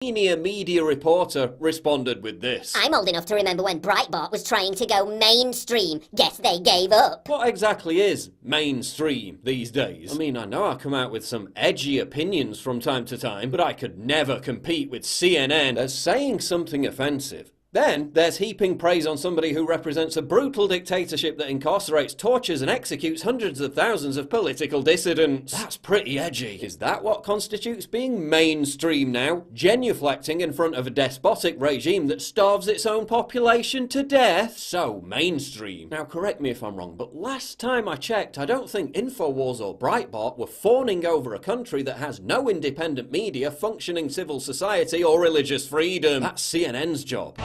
Senior media reporter responded with this. I'm old enough to remember when Breitbart was trying to go mainstream. Guess they gave up. What exactly is mainstream these days? I mean, I know I come out with some edgy opinions from time to time, but I could never compete with CNN as saying something offensive. Then there's heaping praise on somebody who represents a brutal dictatorship that incarcerates, tortures and executes hundreds of thousands of political dissidents. That's pretty edgy. Is that what constitutes being mainstream now? Genuflecting in front of a despotic regime that starves its own population to death? So mainstream. Now correct me if I'm wrong, but last time I checked, I don't think InfoWars or Breitbart were fawning over a country that has no independent media, functioning civil society or religious freedom. That's CNN's job.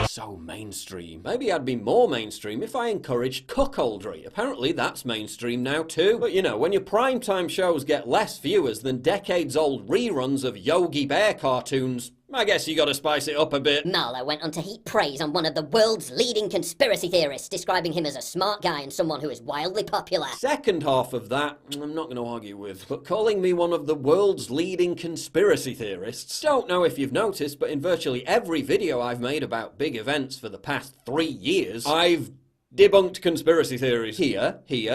So mainstream. Maybe I'd be more mainstream if I encouraged cuckoldry. Apparently that's mainstream now too. But you know, when your primetime shows get less viewers than decades-old reruns of Yogi Bear cartoons, I guess you gotta spice it up a bit. Marlowe went on to heap praise on one of the world's leading conspiracy theorists, describing him as a smart guy and someone who is wildly popular. Second half of that, I'm not gonna argue with, but calling me one of the world's leading conspiracy theorists. Don't know if you've noticed, but in virtually every video I've made about big events for the past 3 years, I've debunked conspiracy theories. Here. Did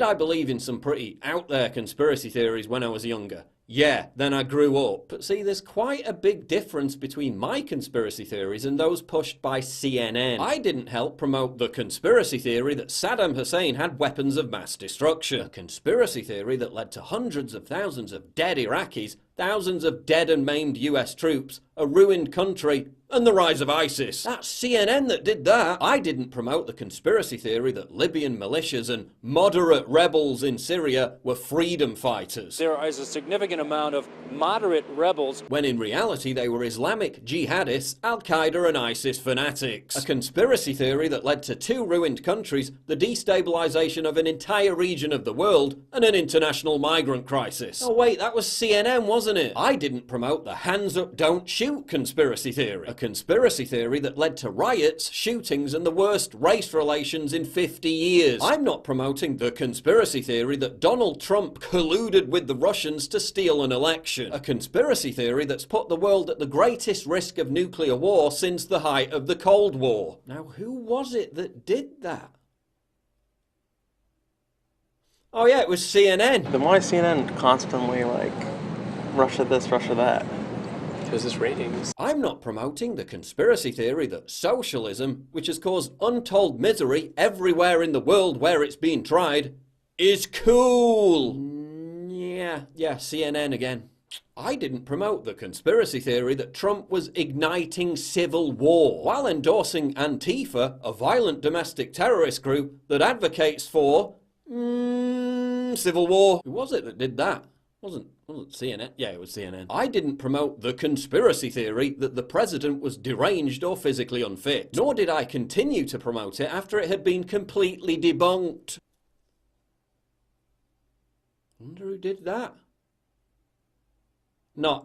I believe in some pretty out there conspiracy theories when I was younger? Yeah, then I grew up. But see, there's quite a big difference between my conspiracy theories and those pushed by CNN. I didn't help promote the conspiracy theory that Saddam Hussein had weapons of mass destruction. A conspiracy theory that led to hundreds of thousands of dead Iraqis, thousands of dead and maimed US troops, a ruined country, and the rise of ISIS. That's CNN that did that. I didn't promote the conspiracy theory that Libyan militias and moderate rebels in Syria were freedom fighters. There is a significant amount of moderate rebels, when in reality they were Islamic jihadists, Al-Qaeda and ISIS fanatics. A conspiracy theory that led to 2 ruined countries, the destabilization of an entire region of the world, and an international migrant crisis. Oh wait, that was CNN, wasn't it? I didn't promote the hands up, don't shoot conspiracy theory. A conspiracy theory that led to riots, shootings, and the worst race relations in 50 years. I'm not promoting the conspiracy theory that Donald Trump colluded with the Russians to steal an election. A conspiracy theory that's put the world at the greatest risk of nuclear war since the height of the Cold War. Now, who was it that did that? Oh yeah, it was CNN. Then why is CNN constantly like, Russia this, Russia that? Because it's ratings. I'm not promoting the conspiracy theory that socialism, which has caused untold misery everywhere in the world where it's been tried, is cool. Yeah, CNN again. I didn't promote the conspiracy theory that Trump was igniting civil war while endorsing Antifa, a violent domestic terrorist group that advocates for civil war. Who was it that did that? Wasn't CNN? Yeah, it was CNN. I didn't promote the conspiracy theory that the president was deranged or physically unfit. Nor did I continue to promote it after it had been completely debunked. Wonder who did that?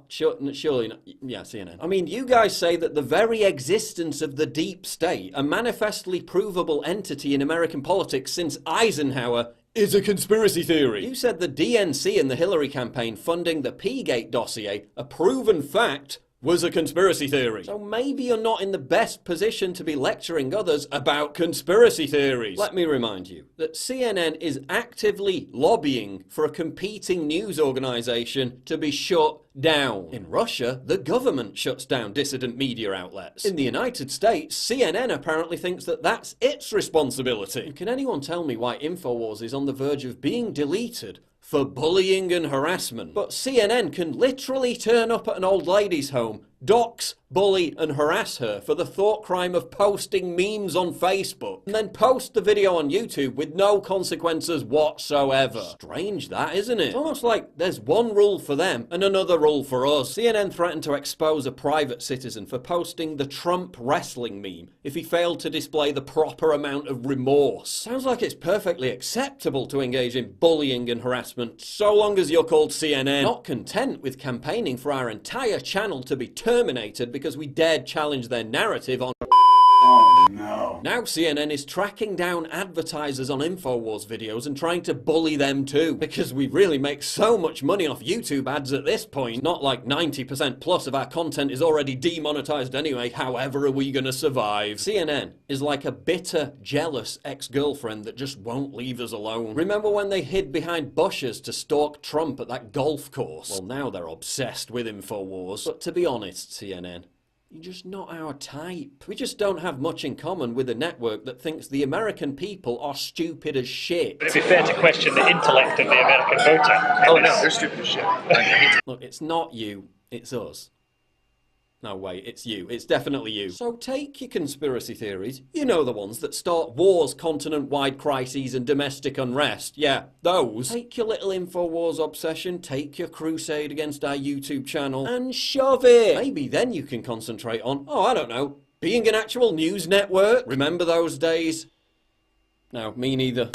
Surely not. Yeah, CNN. I mean, you guys say that the very existence of the deep state, a manifestly provable entity in American politics since Eisenhower, is a conspiracy theory. You said the DNC and the Hillary campaign funding the P-Gate dossier, a proven fact, was a conspiracy theory. So maybe you're not in the best position to be lecturing others about conspiracy theories. Let me remind you that CNN is actively lobbying for a competing news organization to be shut down. In Russia, the government shuts down dissident media outlets. In the United States, CNN apparently thinks that that's its responsibility. And can anyone tell me why InfoWars is on the verge of being deleted for bullying and harassment? But CNN can literally turn up at an old lady's home, dox, bully and harass her for the thought crime of posting memes on Facebook, and then post the video on YouTube with no consequences whatsoever. Strange that, isn't it? It's almost like there's one rule for them and another rule for us. CNN threatened to expose a private citizen for posting the Trump wrestling meme if he failed to display the proper amount of remorse. Sounds like it's perfectly acceptable to engage in bullying and harassment so long as you're called CNN. Not content with campaigning for our entire channel to be terminated because we dared challenge their narrative on Oh no. Now CNN is tracking down advertisers on InfoWars videos and trying to bully them too, because we really make so much money off YouTube ads at this point. Not like 90% plus of our content is already demonetized anyway, however are we gonna survive? CNN is like a bitter, jealous ex-girlfriend that just won't leave us alone. Remember when they hid behind bushes to stalk Trump at that golf course? Well, now they're obsessed with InfoWars. But to be honest, CNN, you're just not our type. We just don't have much in common with a network that thinks the American people are stupid as shit. Would it be fair to question the intellect of the American voter? Oh no, they're stupid as shit. Look, it's not you, it's us. No, wait, it's you. It's definitely you. So take your conspiracy theories. You know the ones that start wars, continent-wide crises, and domestic unrest. Yeah, those. Take your little InfoWars obsession, take your crusade against our YouTube channel, and shove it. Maybe then you can concentrate on, oh, I don't know, being an actual news network. Remember those days? No, me neither.